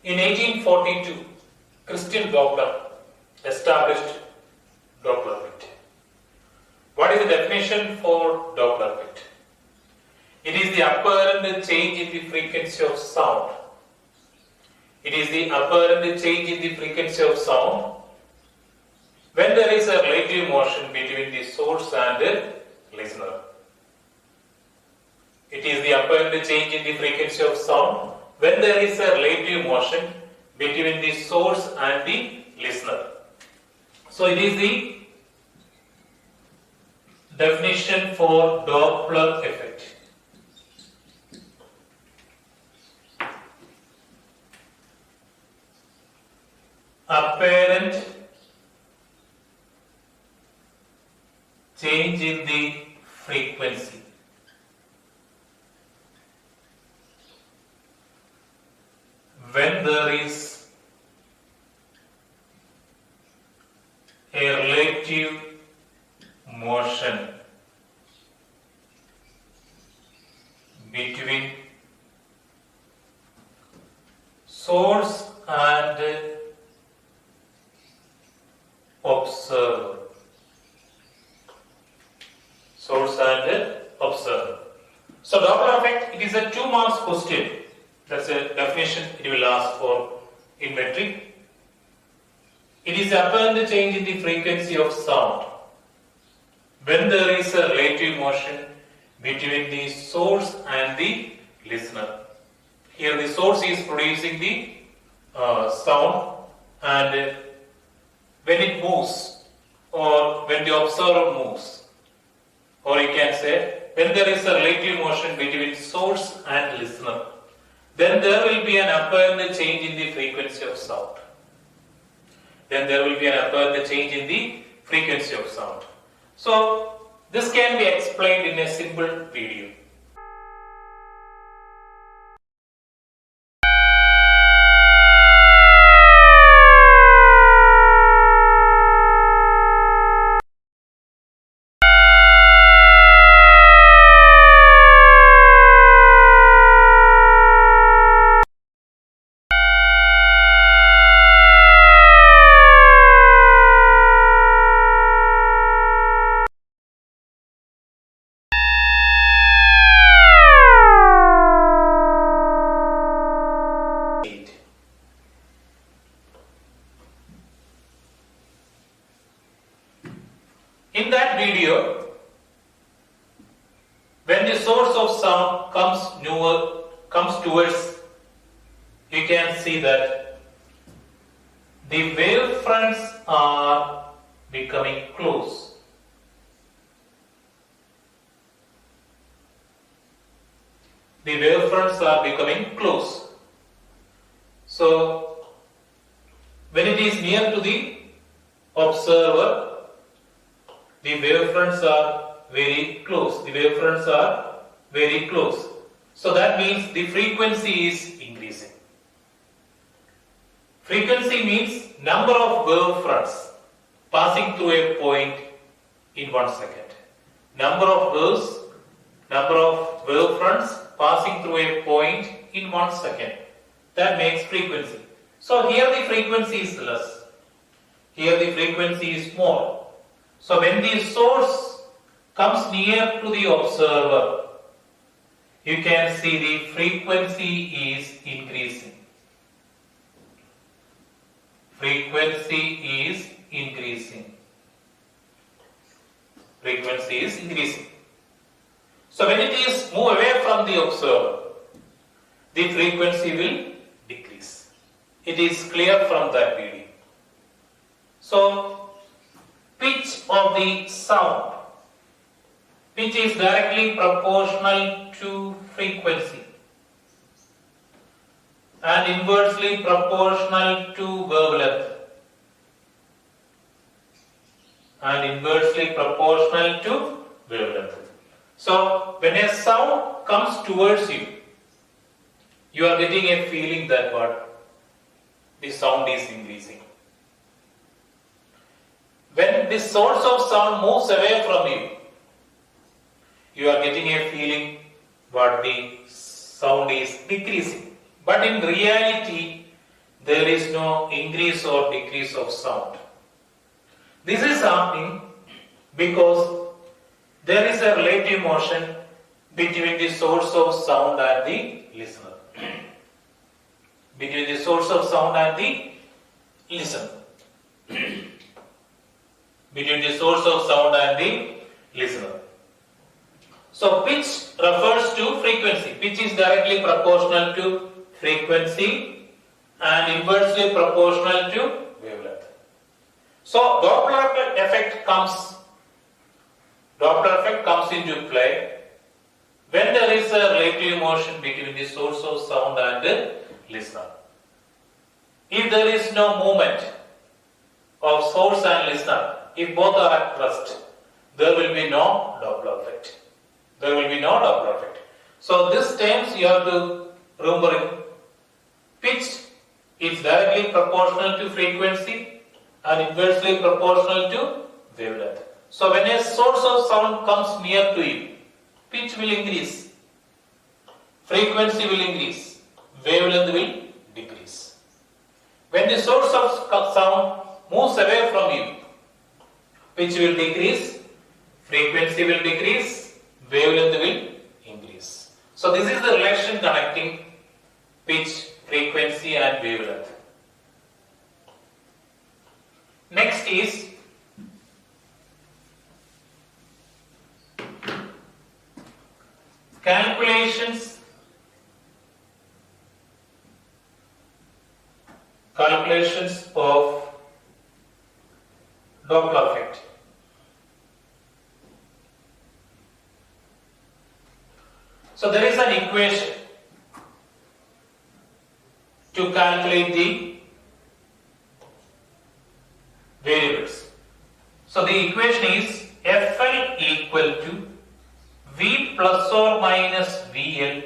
In 1842, Christian Doppler established Doppler effect. What is the definition for Doppler effect? It is the apparent change in the frequency of sound. It is the apparent change in the frequency of sound when there is a relative motion between the source and the listener. It is the apparent change in the frequency of sound when there is a relative motion between the source and the listener. So it is the definition for Doppler effect. Apparent change in the frequency when there is a relative motion between source and observer. Source and observer. So Doppler effect, it is a 2 marks question. That's a definition it will ask for in metric. It is apparent change in the frequency of sound when there is a relative motion between the source and the listener. Here the source is producing the sound, and when it moves or when the observer moves, or you can say when there is a relative motion between source and listener, then there will be an apparent change in the frequency of sound. Then there will be an apparent change in the frequency of sound. So this can be explained in a simple video. In that video, when the source of sound comes towards, you can see that the wavefronts are becoming close. The wavefronts are becoming close. So, when it is near to the observer, the wavefronts are very close. The wavefronts are very close. So that means the frequency is increasing. Frequency means number of wavefronts passing through a point in 1 second. Number of wavefronts passing through a point in 1 second. That makes frequency. So here the frequency is less. Here the frequency is more. So when the source comes near to the observer, you can see the frequency is increasing. Frequency is increasing. Frequency is increasing. So when it is move away from the observer, the frequency will decrease. It is clear from that video. So pitch of the sound. Pitch is directly proportional to frequency and inversely proportional to wavelength. And inversely proportional to wavelength. So when a sound comes towards you, you are getting a feeling that what? The sound is increasing. When the source of sound moves away from you, you are getting a feeling what the sound is decreasing. But in reality, there is no increase or decrease of sound. This is happening because there is a relative motion between the source of sound and the listener. Between the source of sound and the listener. Between the source of sound and the listener. So pitch refers to frequency. Pitch is directly proportional to frequency and inversely proportional to wavelength. So Doppler effect comes into play when there is a relative motion between the source of sound and the listener. If there is no movement of source and listener, if both are at rest, there will be no Doppler effect. There will be no Doppler effect. So these terms you have to remember. Pitch is directly proportional to frequency and inversely proportional to wavelength. So when a source of sound comes near to you, pitch will increase, frequency will increase, wavelength will decrease. When the source of sound moves away from you, pitch will decrease, frequency will decrease, wavelength will increase. So this is the relation connecting pitch, frequency and wavelength. Next is calculations of Doppler effect. So there is an equation to calculate the variables. So the equation is FL equal to V plus or minus VL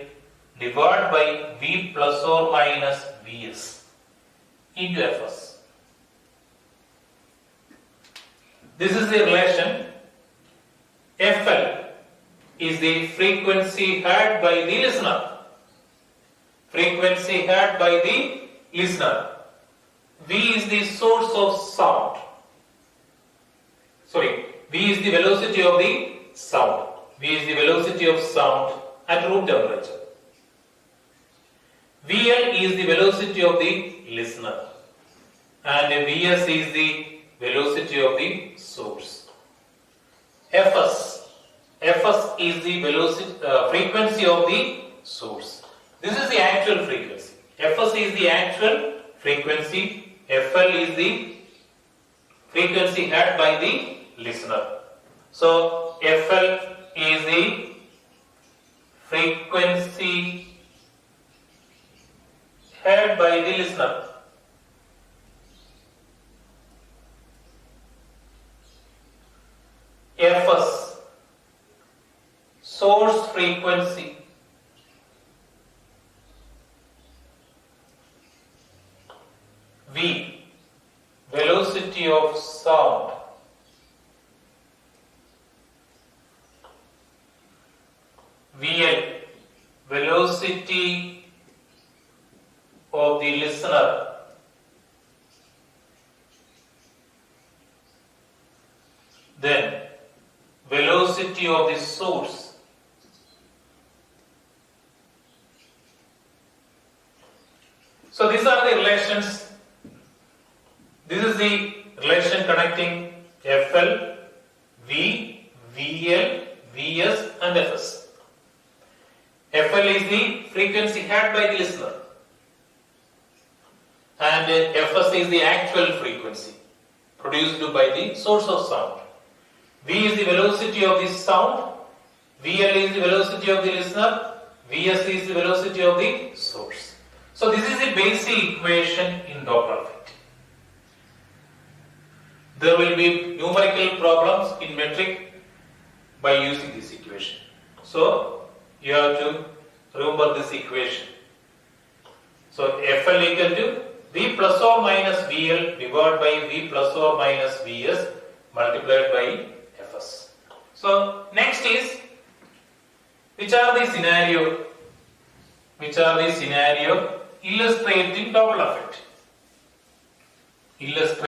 divided by V plus or minus Vs into Fs. This is the relation. FL is the frequency heard by the listener. Frequency heard by the listener. V is the source of sound. V is the velocity of the sound. V is the velocity of sound at room temperature. VL is the velocity of the listener. And Vs is the velocity of the source. Fs is the velocity, frequency of the source. This is the actual frequency. Fs is the actual frequency. FL is the frequency heard by the listener. So FL is the frequency heard by the listener. Fs, source frequency. V, velocity of sound. VL, velocity of the listener. Then velocity of the source. So these are the relations. This is the relation connecting FL, V, VL, Vs and Fs. FL is the frequency heard by the listener and Fs is the actual frequency produced by the source of sound. V is the velocity of the sound, VL is the velocity of the listener, Vs is the velocity of the source. So this is the basic equation in Doppler effect. There will be numerical problems in metric by using this equation. So you have to remember this equation. So FL equal to V plus or minus VL divided by V plus or minus Vs multiplied by Fs. So next is which are the scenario illustrating Doppler effect. illustrate